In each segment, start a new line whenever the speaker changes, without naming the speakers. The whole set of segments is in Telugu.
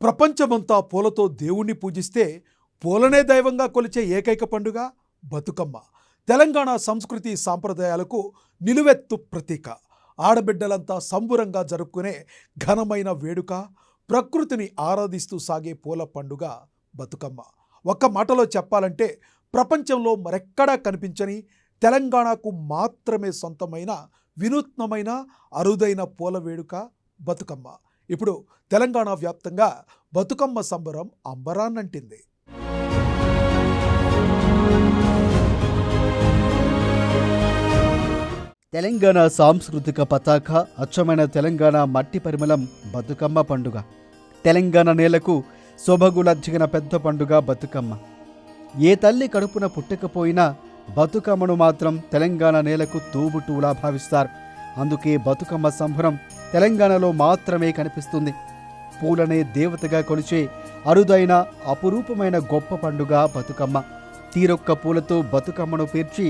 ప్రపంచమంతా పూలతో దేవుణ్ణి పూజిస్తే పూలనే దైవంగా కొలిచే ఏకైక పండుగ బతుకమ్మ. తెలంగాణ సంస్కృతి సాంప్రదాయాలకు నిలువెత్తు ప్రతీక. ఆడబిడ్డలంతా సంబురంగా జరుపుకునే ఘనమైన వేడుక, ప్రకృతిని ఆరాధిస్తూ సాగే పూల పండుగ బతుకమ్మ. ఒక్క మాటలో చెప్పాలంటే ప్రపంచంలో మరెక్కడా కనిపించని, తెలంగాణకు మాత్రమే సొంతమైన వినూత్నమైన అరుదైన పూల వేడుక బతుకమ్మ. ఇప్పుడు తెలంగాణ వ్యాప్తంగా బతుకమ్మ సంబరం అంబరాన్నంటింది.
తెలంగాణ సాంస్కృతిక పతాక అచ్చమైన తెలంగాణ మట్టి పరిమళం బతుకమ్మ పండుగ. తెలంగాణ నేలకు శోభగులజ్జిగిన పెద్ద పండుగ బతుకమ్మ. ఏ తల్లి కడుపున పుట్టకపోయినా బతుకమ్మను మాత్రం తెలంగాణ నేలకు తూబుటూలా భావిస్తారు. అందుకే బతుకమ్మ సంబరం తెలంగాణలో మాత్రమే కనిపిస్తుంది. పూలనే దేవతగా కొలిచే అరుదైన అపురూపమైన గొప్ప పండుగ బతుకమ్మ. తీరొక్క పూలతో బతుకమ్మను పేర్చి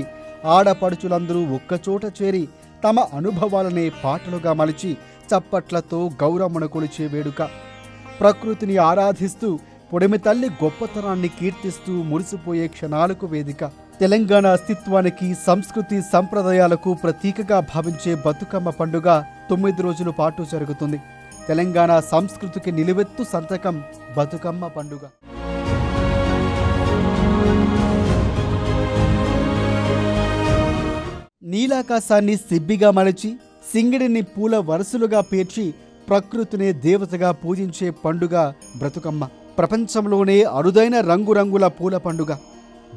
ఆడపడుచులందరూ ఒక్కచోట చేరి తమ అనుభవాలనే పాటలుగా మలిచి చప్పట్లతో గౌరమ్మను కొలిచే వేడుక. ప్రకృతిని ఆరాధిస్తూ పొడిమి తల్లి గొప్పతనాన్ని కీర్తిస్తూ మురిసిపోయే క్షణాలకు వేదిక. తెలంగాణ అస్తిత్వానికి, సంస్కృతి సంప్రదాయాలకు ప్రతీకగా భావించే బతుకమ్మ పండుగ 9 రోజుల పాటు జరుగుతుంది. తెలంగాణ సంస్కృతికి నిలువెత్తు సంతకం బతుకమ్మ పండుగ. నీలాకాశాన్ని సిబ్బిగా మలచి, సింగిడిని పూల వరుసలుగా పేర్చి ప్రకృతినే దేవతగా పూజించే పండుగ బతుకమ్మ. ప్రపంచంలోనే అరుదైన రంగురంగుల పూల పండుగ.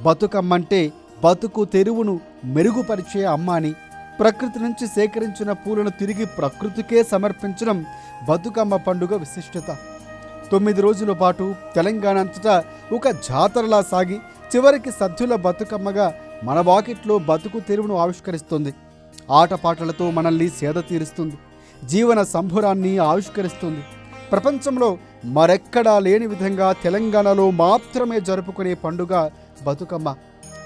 బతుకమ్మంటే బతుకు తెరువును మెరుగుపరిచే అమ్మ అని, ప్రకృతి నుంచి సేకరించిన పూలను తిరిగి ప్రకృతికే సమర్పించడం బతుకమ్మ పండుగ విశిష్టత. 9 రోజుల పాటు తెలంగాణ అంతటా ఒక జాతరలా సాగి చివరికి సద్దుల బతుకమ్మగా మన వాకిట్లో బతుకు తెరువును ఆవిష్కరిస్తుంది. ఆటపాటలతో మనల్ని సేద తీరుస్తుంది. జీవన సంభురాన్ని ఆవిష్కరిస్తుంది. ప్రపంచంలో మరెక్కడా లేని విధంగా తెలంగాణలో మాత్రమే జరుపుకునే పండుగ బతుకమ్మ.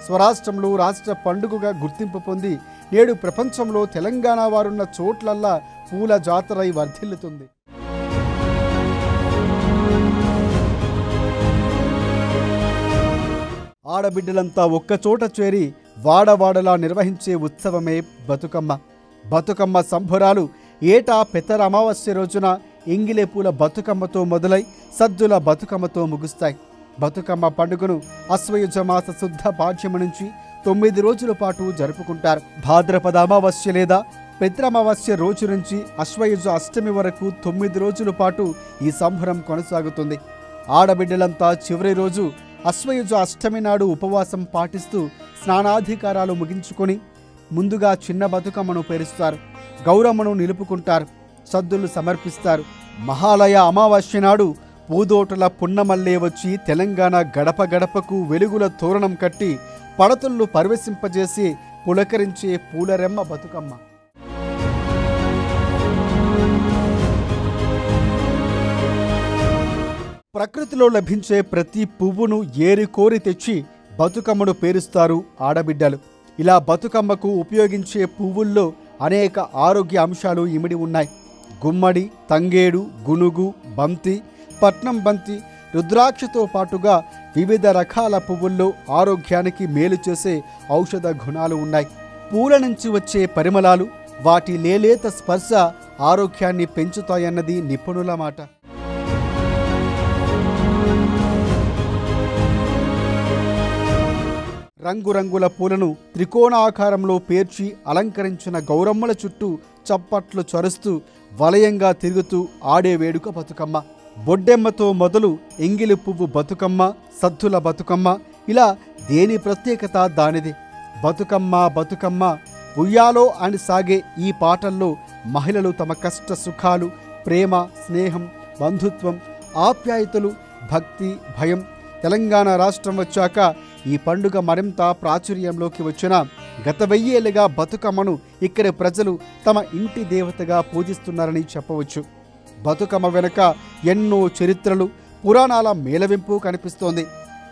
స్వరాష్ట్రంలో రాష్ట్ర పండుగగా గుర్తింపు పొంది నేడు ప్రపంచంలో తెలంగాణ వారున్న చోట్లల్లా పూల జాతరై వర్ధిల్లుతుంది. ఆడబిడ్డలంతా ఒక్కచోట చేరి వాడవాడలా నిర్వహించే ఉత్సవమే బతుకమ్మ. బతుకమ్మ సంబరాలు ఏటా పెత్తర అమావాస్య రోజున ఎంగిలే పూల బతుకమ్మతో మొదలై సద్దుల బతుకమ్మతో ముగుస్తాయి. బతుకమ్మ పండుగను అశ్వయుజ మాస శుద్ధ పాఠ్యమ నుంచి 9 రోజుల పాటు జరుపుకుంటారు. భాద్రపద అమావాస్య లేదా పెత్తర అమావాస్య రోజు నుంచి అశ్వయుజ అష్టమి వరకు 9 రోజుల పాటు ఈ సంబరం కొనసాగుతుంది. ఆడబిడ్డలంతా చివరి రోజు అశ్వయుజ అష్టమి నాడు ఉపవాసం పాటిస్తూ స్నానాధికారాలు ముగించుకొని ముందుగా చిన్న బతుకమ్మను పేరుస్తారు. గౌరమ్మను నిలుపుకుంటారు. సద్దులు సమర్పిస్తారు. మహాలయ అమావాస్య నాడు పూదోటల పున్నమల్లే వచ్చి తెలంగాణ గడప గడపకు వెలుగుల తోరణం కట్టి పడతుళ్ళు పరవశింపజేసి పులకరించే పూలరెమ్మ బతుకమ్మ. ప్రకృతిలో లభించే ప్రతి పువ్వును ఏరికోరి తెచ్చి బతుకమ్మను పేరుస్తారు ఆడబిడ్డలు. ఇలా బతుకమ్మకు ఉపయోగించే పువ్వుల్లో అనేక ఆరోగ్య అంశాలు ఇమిడి ఉన్నాయి. గుమ్మడి, తంగేడు, గునుగు, బంతి, పట్నం బంతి, రుద్రాక్షతో పాటుగా వివిధ రకాల పువ్వుల్లో ఆరోగ్యానికి మేలు చేసే ఔషధ గుణాలు ఉన్నాయి. పూల నుంచి వచ్చే పరిమళాలు, వాటి లేలేత స్పర్శ ఆరోగ్యాన్ని పెంచుతాయన్నది నిపుణుల మాట. రంగురంగుల పూలను త్రికోణాకారంలో పేర్చి అలంకరించిన గౌరమ్మల చుట్టూ చప్పట్లు చరుస్తూ వలయంగా తిరుగుతూ ఆడే వేడుక బతుకమ్మ. బొడ్డెమ్మతో మొదలు ఎంగిలి పువ్వు బతుకమ్మ, సద్దుల బతుకమ్మ, ఇలా దేని ప్రత్యేకత దానిది. బతుకమ్మ బతుకమ్మ ఉయ్యాలో అని సాగే ఈ పాటల్లో మహిళలు తమ కష్ట సుఖాలు, ప్రేమ, స్నేహం, బంధుత్వం, ఆప్యాయతలు, భక్తి, భయం. తెలంగాణ రాష్ట్రం వచ్చాక ఈ పండుగ మరింత ప్రాచుర్యంలోకి వచ్చిన గత 1000 ఏళ్లుగా బతుకమ్మను ఇక్కడి ప్రజలు తమ ఇంటి దేవతగా పూజిస్తున్నారని చెప్పవచ్చు. బతుకమ్మ వెనుక ఎన్నో చరిత్రలు, పురాణాల మేళవింపు కనిపిస్తోంది.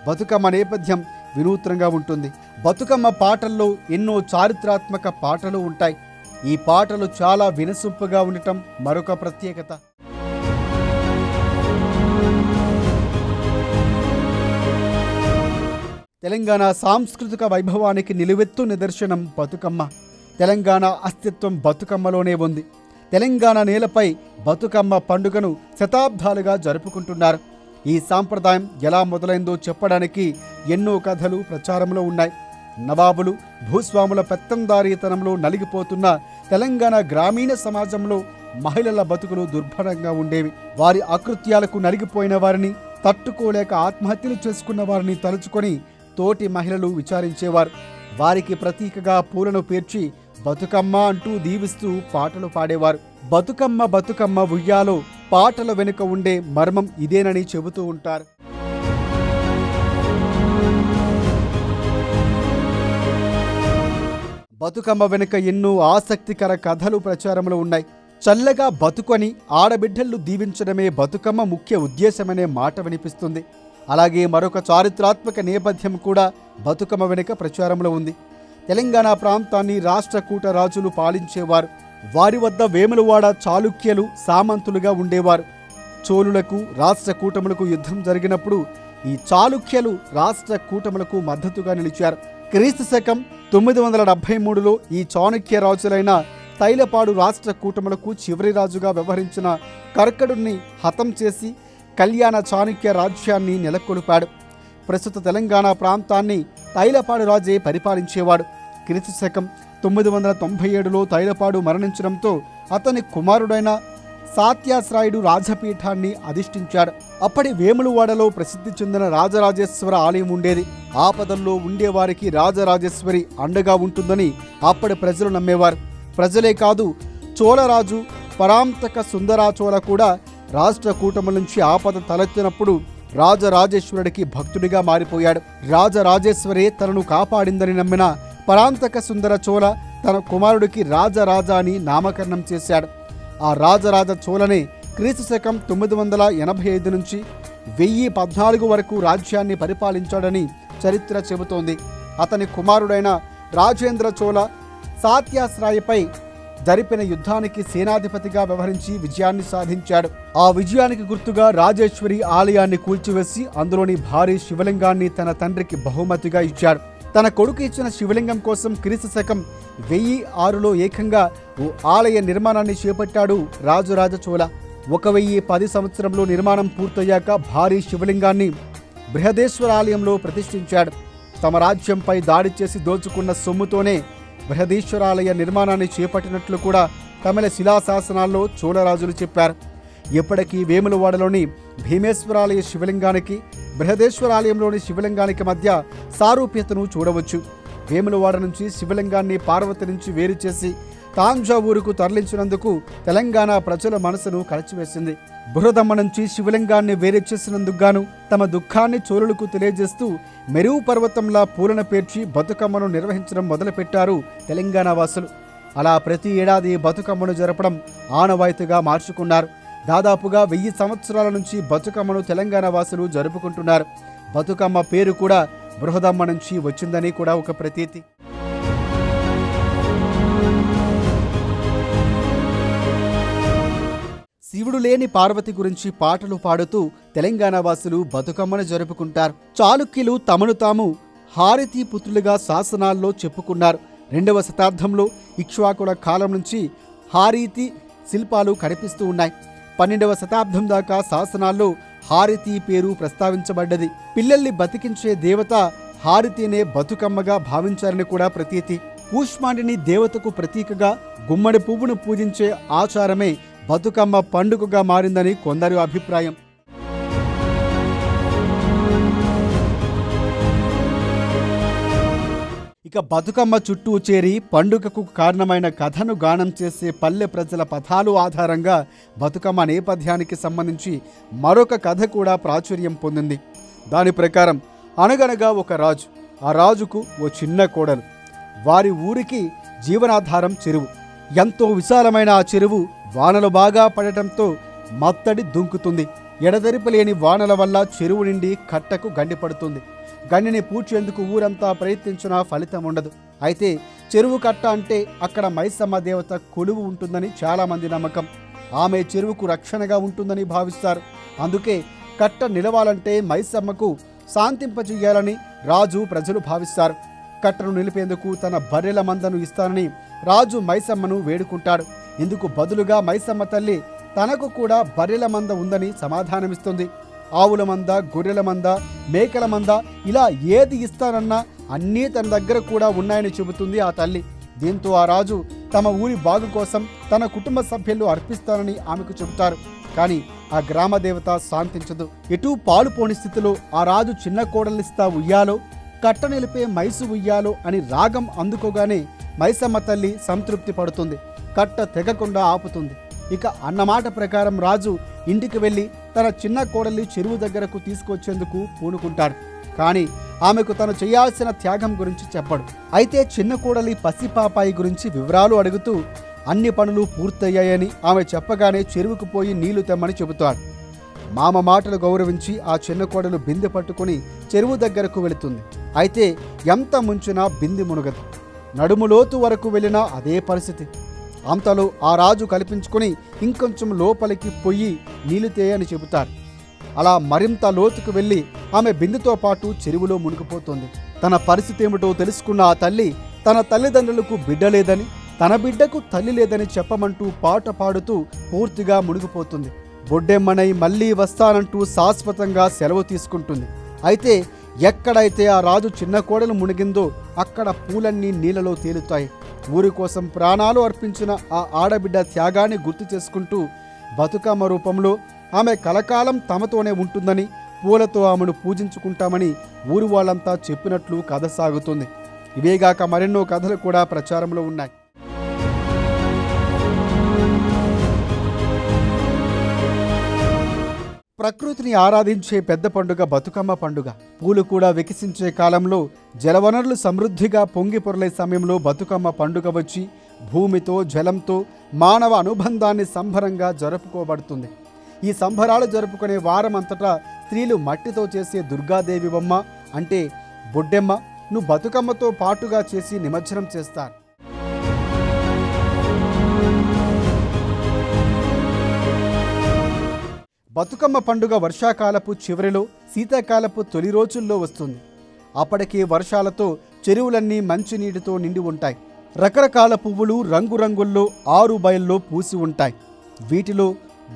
బతుకమ్మ నేపథ్యం వినూత్నంగా ఉంటుంది. బతుకమ్మ పాటల్లో ఎన్నో చారిత్రాత్మక పాటలు ఉంటాయి. ఈ పాటలు చాలా వినసొంపుగా ఉండటం మరొక ప్రత్యేకత. తెలంగాణ సాంస్కృతిక వైభవానికి నిలువెత్తు నిదర్శనం బతుకమ్మ. తెలంగాణ అస్తిత్వం బతుకమ్మలోనే ఉంది. తెలంగాణ నేలపై బతుకమ్మ పండుగను శతాబ్దాలుగా జరుపుకుంటున్నారు. ఈ సాంప్రదాయం ఎలా మొదలైందో చెప్పడానికి ఎన్నో కథలు ప్రచారంలో ఉన్నాయి. నవాబులు, భూస్వాముల పెత్తందారీతనంలో నలిగిపోతున్న తెలంగాణ గ్రామీణ సమాజంలో మహిళల బతుకులు దుర్భరంగా ఉండేవి. వారి అకృత్యాలకు నలిగిపోయిన వారిని, తట్టుకోలేక ఆత్మహత్యలు చేసుకున్న వారిని తలుచుకొని తోటి మహిళలు విచారించేవారు. వారికి ప్రతీకగా పూలను పేర్చి బతుకమ్మ అంటూ దీవిస్తూ పాటలు పాడేవారు. బతుకమ్మ బతుకమ్మ ఉయ్యాలో పాటల వెనుక ఉండే మర్మం ఇదేనని చెబుతూ ఉంటారు. బతుకమ్మ వెనుక ఎన్నో ఆసక్తికర కథలు ప్రచారంలో ఉన్నాయి. చల్లగా బతుకొని ఆడబిడ్డలు దీవించడమే బతుకమ్మ ముఖ్య ఉద్దేశమనే మాట వినిపిస్తుంది. అలాగే మరొక చారిత్రాత్మక నేపథ్యం కూడా బతుకమ్మ వెనుక ప్రచారంలో ఉంది. తెలంగాణ ప్రాంతాన్ని రాష్ట్రకూట రాజులు పాలించేవారు. వారి వద్ద వేములవాడ చాళుక్యులు సామంతులుగా ఉండేవారు. చోళులకు, రాష్ట్రకూటములకు యుద్ధం జరిగినప్పుడు ఈ చాళుక్యులు రాష్ట్రకూటములకు మద్దతుగా నిలిచారు. క్రీస్తు శకం 973లో ఈ చాణక్య రాజులైన తైలపాడు రాష్ట్రకూటములకు చివరి రాజుగా వ్యవహరించిన కర్కడుని హతం చేసి కళ్యాణ చాణక్య రాజ్యాన్ని నెలకొల్పాడు. ప్రస్తుత తెలంగాణ ప్రాంతాన్ని తైలపాడు రాజే పరిపాలించేవాడు. క్రీస్తు శకం 997లో తైలపాడు మరణించడంతో అతని కుమారుడైన సాత్యాశ్రాయుడు రాజపీఠాన్ని అధిష్ఠించాడు. అప్పటి వేములవాడలో ప్రసిద్ధి చెందిన రాజరాజేశ్వర ఆలయం ఉండేది. ఆపదల్లో ఉండేవారికి రాజరాజేశ్వరి అండగా ఉంటుందని అప్పటి ప్రజలు నమ్మేవారు. ప్రజలే కాదు, చోళరాజు పరాంతక సుందరాచోళ కూడా రాష్ట్రకూటముల నుంచి ఆపద తలెత్తినప్పుడు రాజరాజేశ్వరుడికి భక్తుడిగా మారిపోయాడు. రాజరాజేశ్వరే తనను కాపాడిందని నమ్మిన పరాంతక సుందర చోళ తన కుమారుడికి రాజరాజా అని నామకరణం చేశాడు. ఆ రాజరాజ చోళనే క్రీస్తు శకం 985 నుంచి 1014 వరకు రాజ్యాన్ని పరిపాలించాడని చరిత్ర చెబుతోంది. అతని కుమారుడైన రాజేంద్ర చోళ సాత్యాశ్రాయపై జరిపిన యుద్ధానికి సేనాధిపతిగా వ్యవహరించి విజయాన్ని సాధించాడు. ఆ విజయానికి గుర్తుగా రాజేశ్వరి ఆలయాన్ని కూల్చివేసి అందులోని భారీ శివలింగాన్ని తన తండ్రికి బహుమతిగా ఇచ్చాడు. తన కొడుకు ఇచ్చిన శివలింగం కోసం క్రీస్తు శకం 1006లో ఏకంగా ఓ ఆలయ నిర్మాణాన్ని చేపట్టాడు రాజరాజ చోళ. 1010 సంవత్సరంలో నిర్మాణం పూర్తయ్యాక భారీ శివలింగాన్ని బృహదేశ్వర ఆలయంలో ప్రతిష్ఠించాడు. తమ రాజ్యంపై దాడి చేసి దోచుకున్న సొమ్ముతోనే బృహదీశ్వరాలయ నిర్మాణాన్ని చేపట్టినట్లు కూడా తమిళ శిలాశాసనాల్లో చోళరాజులు చెప్పారు. ఇప్పటికీ వేములవాడలోని భీమేశ్వరాలయ శివలింగానికి బృహదేశ్వరాలయంలోని శివలింగానికి మధ్య సారూప్యతను చూడవచ్చు. వేములవాడ నుంచి శివలింగాన్ని పార్వతి నుంచి వేరు చేసి తాంజావూరుకు తరలించినందుకు తెలంగాణ ప్రజల మనసును కలచివేసింది. బృహదమ్మ నుంచి శివలింగాన్ని వేరు చేసినందుకు గాను తమ దుఃఖాన్ని చోళులకు తెలియజేస్తూ మెరువు పర్వతంలా పూలను పేర్చి బతుకమ్మను నిర్వహించడం మొదలుపెట్టారు తెలంగాణ వాసులు. అలా ప్రతి ఏడాది బతుకమ్మను జరపడం ఆనవాయితీగా మార్చుకున్నారు. దాదాపుగా 1000 సంవత్సరాల నుంచి బతుకమ్మను తెలంగాణ వాసులు జరుపుకుంటున్నారు. బతుకమ్మ పేరు కూడా బృహదమ్మ నుంచి వచ్చిందని కూడా ఒక ప్రతీతి. శివుడు లేని పార్వతి గురించి పాటలు పాడుతూ తెలంగాణ వాసులు బతుకమ్మను జరుపుకుంటారు. చాళుక్యులు తమను తాము హారతీ పుత్రులుగా శాసనాల్లో చెప్పుకున్నారు. 2వ శతాబ్దంలో ఇక్ష్వాకుల కాలం నుంచి హారీతి శిల్పాలు కనిపిస్తూ ఉన్నాయి. 12వ శతాబ్దం దాకా శాసనాల్లో హారతి పేరు ప్రస్తావించబడ్డది. పిల్లల్ని బతికించే దేవత హారతినే బతుకమ్మగా భావించారని కూడా ప్రతీతి. కూష్మాండిని దేవతకు ప్రతీకగా గుమ్మడి పువ్వును పూజించే ఆచారమే బతుకమ్మ పండుగగా మారిందని కొందరి అభిప్రాయం. ఇక బతుకమ్మ చుట్టూ చేరి పండుగకు కారణమైన కథను గానం చేసే పల్లె ప్రజల పథాలు ఆధారంగా బతుకమ్మ నేపథ్యానికి సంబంధించి మరొక కథ కూడా ప్రాచుర్యం పొందింది. దాని ప్రకారం అనగనగా ఒక రాజు, ఆ రాజుకు ఓ చిన్న కోడలు. వారి ఊరికి జీవనాధారం చెరువు. ఎంతో విశాలమైన ఆ చెరువు వానలు బాగా పడటంతో మత్తడి దుంకుతుంది. ఎడతెరిపి లేని వానల వల్ల చెరువు నిండి కట్టకు గండిపడుతుంది. గండిని పూడ్చేందుకు ఊరంతా ప్రయత్నించినా ఫలితం ఉండదు. అయితే చెరువు కట్ట అంటే అక్కడ మైసమ్మ దేవత కొలువు ఉంటుందని చాలామంది నమ్మకం. ఆమె చెరువుకు రక్షణగా ఉంటుందని భావిస్తారు. అందుకే కట్ట నిలవాలంటే మైసమ్మకు శాంతింపజేయాలని రాజు ప్రజలు భావిస్తారు. కట్టను నిలిపేందుకు తన బర్రెల మందను ఇస్తానని రాజు మైసమ్మను వేడుకుంటాడు. ఇందుకు బదులుగా మైసమ్మ తల్లి తనకు కూడా బర్రెల మంద ఉందని సమాధానమిస్తుంది. ఆవుల మంద, గొర్రెల మంద, మేకల మంద ఇలా ఏది ఇస్తానన్నా అన్నీ తన దగ్గర కూడా ఉన్నాయని చెబుతుంది ఆ తల్లి. దీంతో ఆ రాజు తమ ఊరి బాగు కోసం తన కుటుంబ సభ్యులు అర్పిస్తానని ఆమెకు చెబుతారు. కానీ ఆ గ్రామ దేవత శాంతించదు. ఎటూ పాలు పోని స్థితిలో ఆ రాజు చిన్న కోడలిస్తా ఉయ్యాలో, కట్ట నిలిపే మైసు ఉయ్యాలో అని రాగం అందుకోగానే మైసమ్మ తల్లి సంతృప్తి పడుతుంది. కట్ట తెగకుండా ఆపుతుంది. ఇక అన్నమాట ప్రకారం రాజు ఇంటికి వెళ్ళి తన చిన్న కోడలి చెరువు దగ్గరకు తీసుకొచ్చేందుకు పూనుకుంటాడు. కానీ ఆమెకు తను చేయాల్సిన త్యాగం గురించి చెప్పడు. అయితే చిన్న కోడలి పసిపాపాయి గురించి వివరాలు అడుగుతూ అన్ని పనులు పూర్తయ్యాయని ఆమె చెప్పగానే చెరువుకు పోయి నీళ్లు తెమ్మని చెబుతాడు. మామ మాటలు గౌరవించి ఆ చిన్న కోడలు బిందె పట్టుకుని చెరువు దగ్గరకు వెళుతుంది. అయితే ఎంత ముంచినా బిందె మునగదు. నడుములోతు వరకు వెళ్ళినా అదే పరిస్థితి. అంతలో ఆ రాజు కల్పించుకొని ఇంకొంచెం లోపలికి పొయ్యి నీళ్లు తేయని చెబుతారు. అలా మరింత లోతుకు వెళ్ళి ఆమె బిందెతో పాటు చెరువులో మునిగిపోతుంది. తన పరిస్థితి ఏమిటో తెలుసుకున్న ఆ తల్లి తన తల్లిదండ్రులకు బిడ్డ లేదని, తన బిడ్డకు తల్లి లేదని చెప్పమంటూ పాట పాడుతూ పూర్తిగా మునిగిపోతుంది. బొడ్డెమ్మనై మళ్ళీ వస్తానంటూ శాశ్వతంగా సెలవు తీసుకుంటుంది. అయితే ఎక్కడైతే ఆ రాజు చిన్న కోడలు మునిగిందో అక్కడ పూలన్నీ నీళ్లలో తేలుతాయి. ఊరి కోసం ప్రాణాలు అర్పించిన ఆ ఆడబిడ్డ త్యాగాన్ని గుర్తు చేసుకుంటూ బతుకమ్మ రూపంలో ఆమె కలకాలం తమతోనే ఉంటుందని, పూలతో ఆమెను పూజించుకుంటామని ఊరు వాళ్ళంతా చెప్పినట్లు కథ సాగుతుంది. ఇవేగాక మరెన్నో కథలు కూడా ప్రచారంలో ఉన్నాయి. ప్రకృతిని ఆరాధించే పెద్ద పండుగ బతుకమ్మ పండుగ. పూలు కూడా వికసించే కాలంలో, జలవనరులు సమృద్ధిగా పొంగి పొరలే సమయంలో బతుకమ్మ పండుగ వచ్చి భూమితో, జలంతో మానవ అనుబంధాన్ని సంబరంగా జరుపుకోబడుతుంది. ఈ సంబరాలు జరుపుకునే వారం అంతటా స్త్రీలు మట్టితో చేసే దుర్గాదేవి బొమ్మ అంటే బొడ్డెమ్మను బతుకమ్మతో పాటుగా చేసి నిమజ్జనం చేస్తారు. బతుకమ్మ పండుగ వర్షాకాలపు చివరిలో, శీతాకాలపు తొలి రోజుల్లో వస్తుంది. అప్పటికే వర్షాలతో చెరువులన్నీ మంచినీటితో నిండి ఉంటాయి. రకరకాల పువ్వులు రంగురంగుల్లో ఆరు బయల్లో పూసి ఉంటాయి. వీటిలో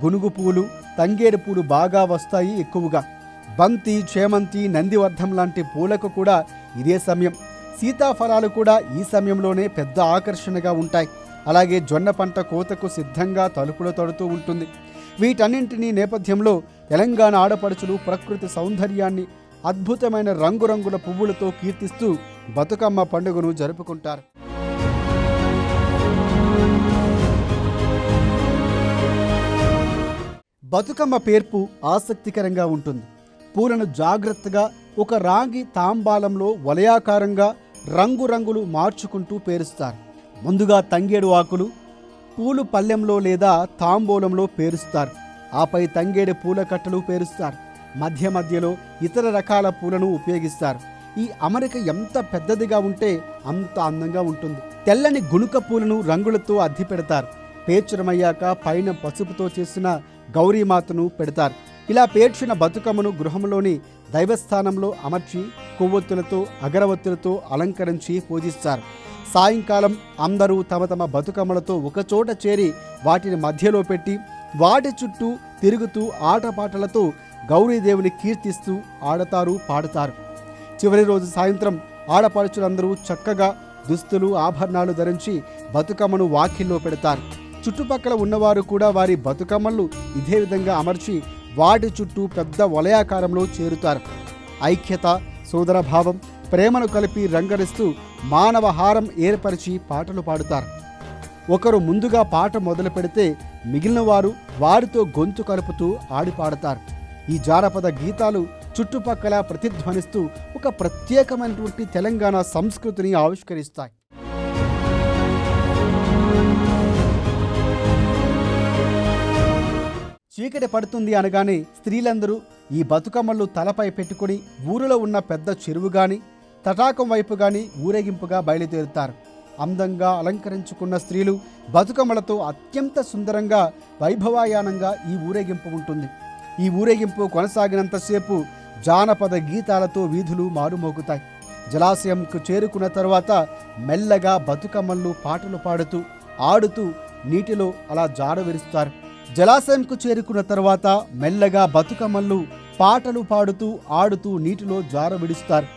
గునుగు పూలు, తంగేడు పూలు బాగా వస్తాయి ఎక్కువగా. బంతి, చేమంతి, నందివర్ధం లాంటి పూలకు కూడా ఇదే సమయం. సీతాఫలాలు కూడా ఈ సమయంలోనే పెద్ద ఆకర్షణగా ఉంటాయి. అలాగే జొన్న పంట కోతకు సిద్ధంగా తలుపులు తడుతూ ఉంటుంది. వీటన్నింటినీ నేపథ్యంలో తెలంగాణ ఆడపడుచులు ప్రకృతి సౌందర్యాన్ని అద్భుతమైన రంగురంగుల పువ్వులతో కీర్తిస్తూ బతుకమ్మ పండుగను జరుపుకుంటారు. బతుకమ్మ పేర్పు ఆసక్తికరంగా ఉంటుంది. పూలను జాగ్రత్తగా ఒక రాగి తాంబాలంలో వలయాకారంగా రంగురంగులు మార్చుకుంటూ పేరుస్తారు. ముందుగా తంగేడు ఆకులు పూలు పళ్ళెంలో లేదా తాంబూలంలో పేరుస్తారు. ఆపై తంగేడు పూల కట్టలు పేరుస్తారు. మధ్య మధ్యలో ఇతర రకాల పూలను ఉపయోగిస్తారు. ఈ అమరిక ఎంత పెద్దదిగా ఉంటే అంత అందంగా ఉంటుంది. తెల్లని గునుక పూలను రంగులతో అద్ది పెడతారు. పేర్చడమయ్యాక పైన పసుపుతో చేసిన గౌరీమాతను పెడతారు. ఇలా పేర్చిన బతుకమ్మను గృహంలోని దైవస్థానంలో అమర్చి కొవ్వొత్తులతో, అగరవత్తులతో అలంకరించి పూజిస్తారు. సాయంకాలం అందరూ తమ తమ బతుకమ్మలతో ఒకచోట చేరి వాటిని మధ్యలో పెట్టి వాటి చుట్టూ తిరుగుతూ ఆటపాటలతో గౌరీదేవిని కీర్తిస్తూ ఆడతారు, పాడతారు. చివరి రోజు సాయంత్రం ఆడపడుచులందరూ చక్కగా దుస్తులు, ఆభరణాలు ధరించి బతుకమ్మను వాకిల్లో పెడతారు. చుట్టుపక్కల ఉన్నవారు కూడా వారి బతుకమ్మలు ఇదే విధంగా అమర్చి వాటి చుట్టూ పెద్ద వలయాకారంలో చేరుతారు. ఐక్యత, సోదరభావం, ప్రేమను కలిపి రంగరిస్తూ మానవ హారం ఏర్పరిచి పాటలు పాడుతారు. ఒకరు ముందుగా పాట మొదలు పెడితే మిగిలిన వారు వారితో గొంతు కలుపుతూ ఆడి పాడతారు. ఈ జానపద గీతాలు చుట్టుపక్కల ప్రతిధ్వనిస్తూ ఒక ప్రత్యేకమైనటువంటి తెలంగాణ సంస్కృతిని ఆవిష్కరిస్తాయి. చీకటి పడుతుంది అనగానే స్త్రీలందరూ ఈ బతుకమ్మలు తలపై పెట్టుకుని ఊరిలో ఉన్న పెద్ద చెరువు గాని, తటాకం వైపు గాని ఊరేగింపుగా బయలుదేరుతారు. అందంగా అలంకరించుకున్న స్త్రీలు బతుకమ్మలతో అత్యంత సుందరంగా, వైభవాయానంగా ఈ ఊరేగింపు ఉంటుంది. ఈ ఊరేగింపు కొనసాగినంతసేపు జానపద గీతాలతో వీధులు మారుమోగుతాయి. జలాశయంకు చేరుకున్న తర్వాత మెల్లగా బతుకమ్మలు పాటలు పాడుతూ ఆడుతూ నీటిలో అలా జారవిరుస్తారు. జలాశయంకు చేరుకున్న తర్వాత మెల్లగా బతుకమ్మలు పాటలు పాడుతూ ఆడుతూ నీటిలో జారవిడుస్తారు.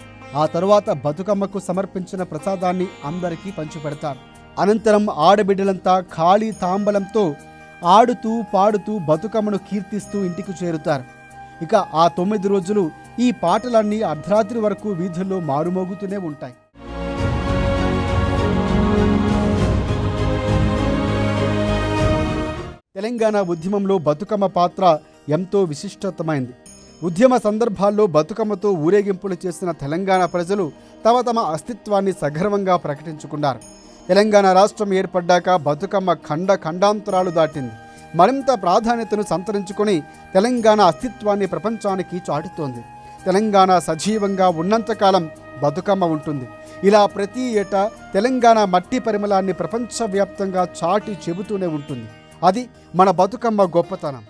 ఆ తరువాత బతుకమ్మకు సమర్పించిన ప్రసాదాన్ని అందరికీ పంచిపెడతారు. అనంతరం ఆడబిడ్డలంతా ఖాళీ తాంబలంతో ఆడుతూ పాడుతూ బతుకమ్మను కీర్తిస్తూ ఇంటికి చేరుతారు. ఇక ఆ 9 రోజులు ఈ పాటలన్నీ అర్ధరాత్రి వరకు వీధుల్లో మారుమోగుతూనే ఉంటాయి. తెలంగాణ ఉద్యమంలో బతుకమ్మ పాత్ర ఎంతో విశిష్టతమైంది. ఉద్యమ సందర్భాల్లో బతుకమ్మతో ఊరేగింపులు చేసిన తెలంగాణ ప్రజలు తమ అస్తిత్వాన్ని సగర్వంగా ప్రకటించుకున్నారు. తెలంగాణ రాష్ట్రం ఏర్పడ్డాక బతుకమ్మ ఖండాంతరాలు దాటింది. మరింత ప్రాధాన్యతను సంతరించుకొని తెలంగాణ అస్తిత్వాన్ని ప్రపంచానికి చాటుతోంది. తెలంగాణ సజీవంగా ఉన్నంతకాలం బతుకమ్మ ఉంటుంది. ఇలా ప్రతి ఏటా తెలంగాణ మట్టి పరిమళాన్ని ప్రపంచవ్యాప్తంగా చాటి చెబుతూనే ఉంటుంది. అది మన బతుకమ్మ గొప్పతనం.